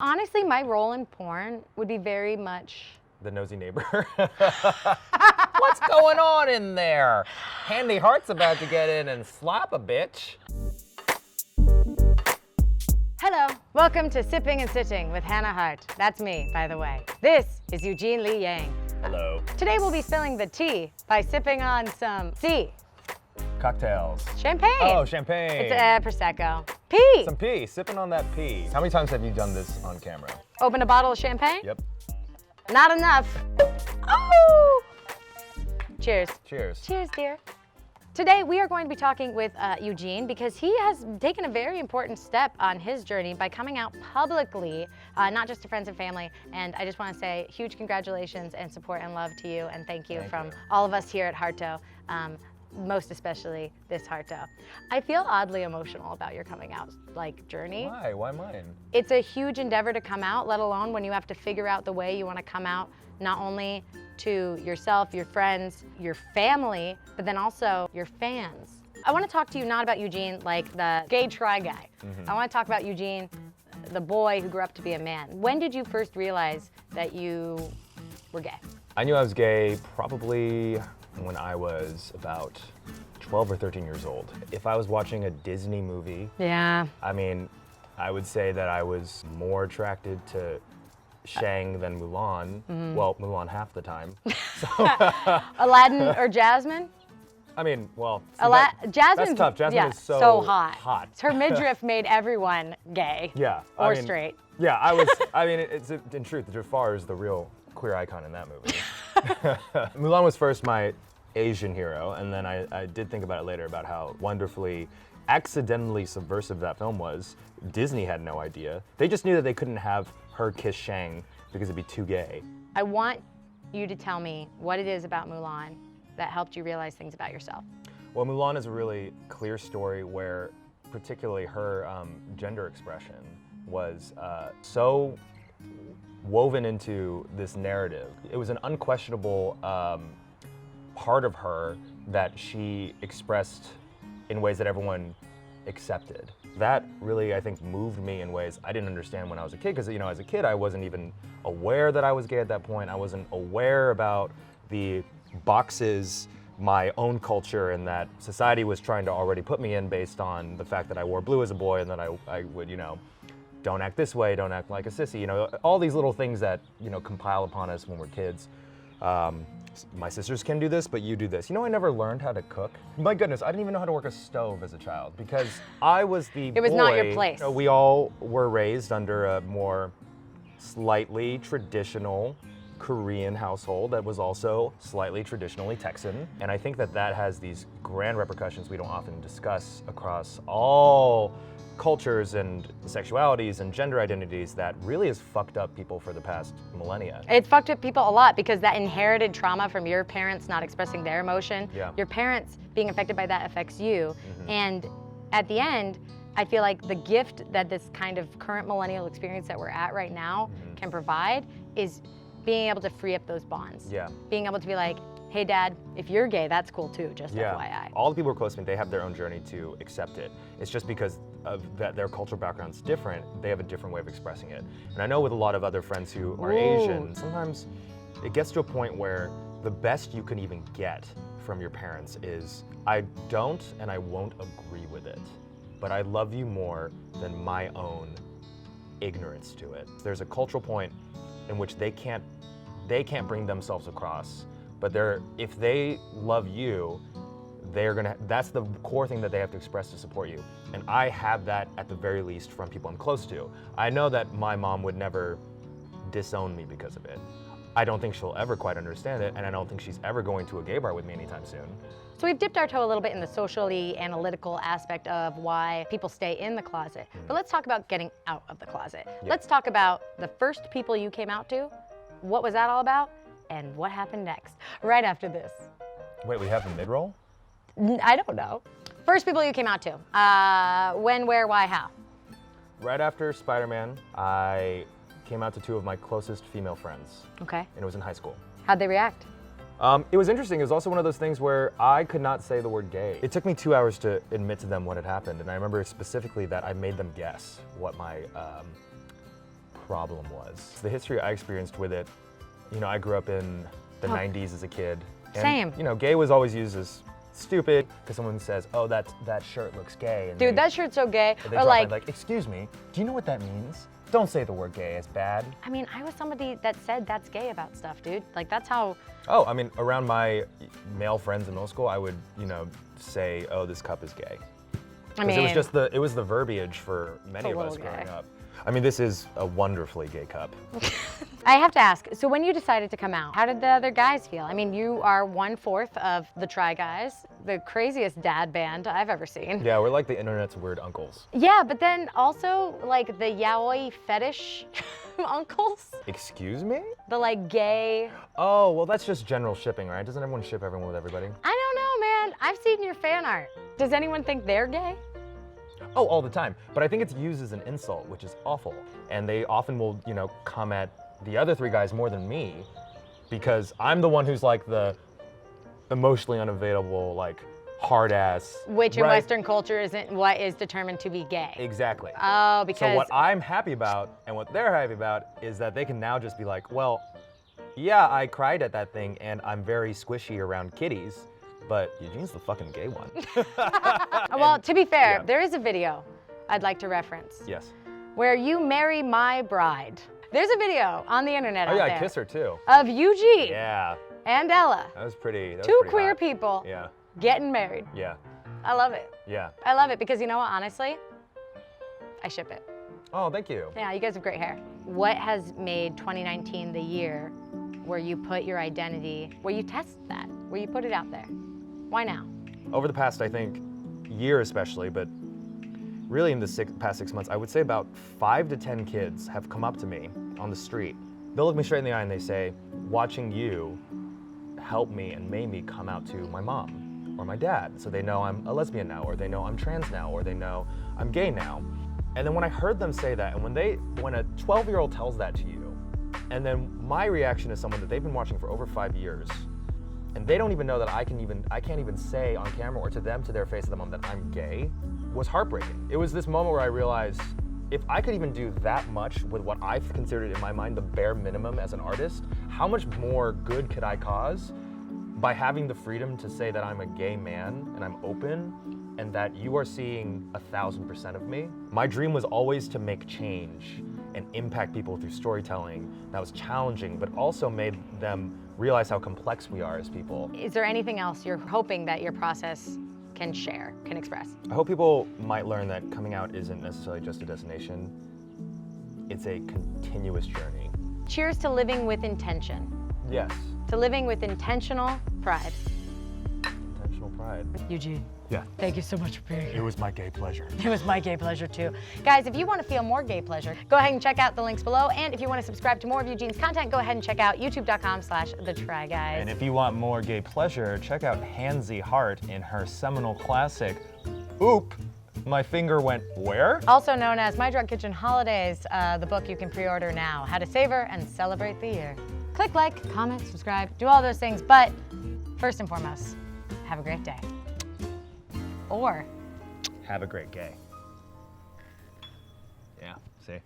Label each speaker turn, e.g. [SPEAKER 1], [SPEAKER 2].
[SPEAKER 1] Honestly, my role in porn would be very much
[SPEAKER 2] the nosy neighbor. What's going on in there? Handy Heart's about to get in and slap a bitch.
[SPEAKER 1] Hello, welcome to Sipping and Sitting with Hannah Hart. That's me, by the way. This is Eugene Lee Yang.
[SPEAKER 2] Hello.
[SPEAKER 1] Today we'll be spilling the tea by sipping on some
[SPEAKER 2] Cocktails.
[SPEAKER 1] champagne.
[SPEAKER 2] Oh, champagne.
[SPEAKER 1] It's Prosecco. Pee.
[SPEAKER 2] Some pee, sipping on that pee. How many times have you done this on camera?
[SPEAKER 1] Open a bottle of champagne?
[SPEAKER 2] Yep.
[SPEAKER 1] Not enough. Oh! Cheers.
[SPEAKER 2] Cheers.
[SPEAKER 1] Cheers, dear. Today we are going to be talking with Eugene because he has taken a very important step on his journey by coming out publicly, not just to friends and family. And I just want to say huge congratulations and support and love to you, and thank you from all of us here at Harto. Most especially this Harto. I feel oddly emotional about your coming out journey.
[SPEAKER 2] Why? Why mine?
[SPEAKER 1] It's a huge endeavor to come out, let alone when you have to figure out the way you want to come out, not only to yourself, your friends, your family, but then also your fans. I want to talk to you not about Eugene like the gay try guy. I want to talk about Eugene, the boy who grew up to be a man. When did you first realize that you were gay?
[SPEAKER 2] I knew I was gay probably when I was about 12 or 13 years old. If I was watching a Disney movie,
[SPEAKER 1] Yeah.
[SPEAKER 2] I mean, I would say that I was more attracted to Shang than Mulan. Well, Mulan half the time.
[SPEAKER 1] Aladdin or Jasmine?
[SPEAKER 2] I mean, well, see,
[SPEAKER 1] Jasmine.
[SPEAKER 2] that's tough. Jasmine
[SPEAKER 1] yeah,
[SPEAKER 2] is so
[SPEAKER 1] hot. Her midriff made everyone gay.
[SPEAKER 2] Yeah.
[SPEAKER 1] Or
[SPEAKER 2] I mean,
[SPEAKER 1] straight.
[SPEAKER 2] Yeah, I was, I mean, in truth, Jafar is the real queer icon in that movie. Mulan was first my Asian hero, and then I did think about it later about how wonderfully, accidentally subversive that film was. Disney had no idea. They just knew that they couldn't have her kiss Shang because it'd be too gay.
[SPEAKER 1] I want you to tell me what it is about Mulan that helped you realize things about yourself.
[SPEAKER 2] Well, Mulan is a really clear story where particularly her gender expression was so woven into this narrative. It was an unquestionable part of her that she expressed in ways that everyone accepted. That really, I think, moved me in ways I didn't understand when I was a kid, because, you know, as a kid, I wasn't even aware that I was gay at that point. I wasn't aware about the boxes my own culture and that society was trying to already put me in based on the fact that I wore blue as a boy and that I would, you know, don't act this way, don't act like a sissy, you know, all these little things that, you know, compile upon us when we're kids. My sisters can do this, but you do this. You know, I never learned how to cook. My goodness, I didn't even know how to work a stove as a child because I was the boy.
[SPEAKER 1] It was not your place.
[SPEAKER 2] We all were raised under a more slightly traditional Korean household that was also slightly traditionally Texan. And I think that that has these grand repercussions we don't often discuss across all cultures and sexualities and gender identities that really has fucked up people for the past millennia.
[SPEAKER 1] It fucked up people a lot because that inherited trauma from your parents not expressing their emotion, your parents being affected by that affects you. And at the end, I feel like the gift that this kind of current millennial experience that we're at right now can provide is being able to free up those bonds. Being able to be like, hey dad, if you're gay, that's cool too, just FYI.
[SPEAKER 2] All the people who are close to me, they have their own journey to accept it. It's just because of that their cultural background's different, they have a different way of expressing it. And I know with a lot of other friends who are Asian, sometimes it gets to a point where the best you can even get from your parents is, I don't and I won't agree with it, but I love you more than my own ignorance to it. There's a cultural point in which they can't bring themselves across, but if they love you, that's the core thing that they have to express to support you. And I have that at the very least from people I'm close to. I know that my mom would never disown me because of it. I don't think she'll ever quite understand it, and I don't think she's ever going to a gay bar with me anytime soon.
[SPEAKER 1] So we've dipped our toe a little bit in the socially analytical aspect of why people stay in the closet. But let's talk about getting out of the closet. Let's talk about the first people you came out to. What was that all about? And what happened next? Right after this.
[SPEAKER 2] Wait, we have the mid-roll?
[SPEAKER 1] I don't know. First people you came out to. When, where, why, how?
[SPEAKER 2] Right after Spider-Man, I came out to two of my closest female friends.
[SPEAKER 1] Okay.
[SPEAKER 2] And it was in high school.
[SPEAKER 1] How'd they react?
[SPEAKER 2] It was interesting. It was also one of those things where I could not say the word gay. It took me 2 hours to admit to them what had happened, and I remember specifically that I made them guess what my problem was. The history I experienced with it, you know, I grew up in the 90s as a kid. And,
[SPEAKER 1] Same.
[SPEAKER 2] You know, gay was always used as stupid because someone says, "Oh, that shirt looks gay." And
[SPEAKER 1] Dude, that shirt's so gay.
[SPEAKER 2] they
[SPEAKER 1] Or
[SPEAKER 2] drop
[SPEAKER 1] like,
[SPEAKER 2] in, like, "Excuse me, do you know what that means? Don't say the word gay, it's bad."
[SPEAKER 1] I mean, I was somebody that said that's gay about stuff, dude. Like, that's how.
[SPEAKER 2] Oh, I mean, around my male friends in middle school, I would, you know, say, "Oh, this cup is gay."
[SPEAKER 1] I mean,
[SPEAKER 2] it was the verbiage for many of us
[SPEAKER 1] little
[SPEAKER 2] growing
[SPEAKER 1] gay.
[SPEAKER 2] up. I mean, this is a wonderfully gay cup.
[SPEAKER 1] I have to ask, so when you decided to come out, how did the other guys feel? I mean, you are 1/4 of the Try Guys, the craziest dad band I've ever seen.
[SPEAKER 2] Yeah, we're like the internet's weird uncles.
[SPEAKER 1] Yeah, but then also like the yaoi fetish uncles,
[SPEAKER 2] Excuse me?
[SPEAKER 1] the like gay.
[SPEAKER 2] Oh, well, that's just general shipping, right? Doesn't everyone ship everyone with everybody?
[SPEAKER 1] I don't know, man. I've seen your fan art. Does anyone think they're gay?
[SPEAKER 2] Oh, all the time. But I think it's used as an insult, which is awful. And they often will, you know, come at the other 3 guys more than me because I'm the one who's like the emotionally unavailable, like hard ass.
[SPEAKER 1] Which in
[SPEAKER 2] right?
[SPEAKER 1] Western culture isn't what is determined to be gay.
[SPEAKER 2] Exactly.
[SPEAKER 1] Oh, because.
[SPEAKER 2] So what I'm happy about and what they're happy about is that they can now just be like, well, yeah, I cried at that thing and I'm very squishy around kitties, but Eugene's the fucking gay one.
[SPEAKER 1] Well, to be fair,
[SPEAKER 2] yeah.
[SPEAKER 1] there is a video I'd like to reference
[SPEAKER 2] Yes.
[SPEAKER 1] where you marry my bride. There's a video on the internet
[SPEAKER 2] Oh
[SPEAKER 1] out
[SPEAKER 2] yeah,
[SPEAKER 1] there
[SPEAKER 2] I kiss her too.
[SPEAKER 1] of Eugene
[SPEAKER 2] Yeah,
[SPEAKER 1] and Ella,
[SPEAKER 2] that was pretty. That was
[SPEAKER 1] two
[SPEAKER 2] pretty
[SPEAKER 1] queer
[SPEAKER 2] hot.
[SPEAKER 1] people
[SPEAKER 2] Yeah,
[SPEAKER 1] getting married.
[SPEAKER 2] yeah,
[SPEAKER 1] I love it.
[SPEAKER 2] yeah.
[SPEAKER 1] I love it because you know what, honestly, I ship it.
[SPEAKER 2] Oh, thank you.
[SPEAKER 1] Yeah, you guys have great hair. What has made 2019 the year where you put your identity, where you test that, where you put it out there? Why now?
[SPEAKER 2] Over the past, I think, year especially, but really in the past 6 months, I would say about 5 to 10 kids have come up to me on the street. They'll look me straight in the eye and they say, watching you helped me and made me come out to my mom or my dad. So they know I'm a lesbian now, or they know I'm trans now, or they know I'm gay now. And then when I heard them say that, and when a 12-year-old tells that to you, and then my reaction is someone that they've been watching for over 5 years, and they don't even know that I can't even say on camera or to them, to their face, to the mom, that I'm gay, was heartbreaking. It was this moment where I realized if I could even do that much with what I've considered in my mind the bare minimum as an artist, how much more good could I cause by having the freedom to say that I'm a gay man and I'm open and that you are seeing 1,000% of me. My dream was always to make change and impact people through storytelling that was challenging, but also made them realize how complex we are as people.
[SPEAKER 1] Is there anything else you're hoping that your process can share, can express?
[SPEAKER 2] I hope people might learn that coming out isn't necessarily just a destination. It's a continuous journey.
[SPEAKER 1] Cheers to living with intention,
[SPEAKER 2] Yes,
[SPEAKER 1] to living with intentional pride.
[SPEAKER 2] intentional pride.
[SPEAKER 1] Eugene,
[SPEAKER 2] Yeah,
[SPEAKER 1] thank you so much for being
[SPEAKER 2] it
[SPEAKER 1] here.
[SPEAKER 2] was my gay pleasure.
[SPEAKER 1] It was my gay pleasure too. Guys, if you want to feel more gay pleasure, go ahead and check out the links below. And if you want to subscribe to more of Eugene's content, go ahead and check out youtube.com/thetryguys.
[SPEAKER 2] And if you want more gay pleasure, check out Hansie Hart in her seminal classic, Oop, My Finger Went Where?
[SPEAKER 1] Also known as My Drug Kitchen Holidays, the book you can pre-order now. How to savor and celebrate the year. Click like, comment, subscribe, do all those things. But first and foremost, have a great day. Or
[SPEAKER 2] Have a great gay.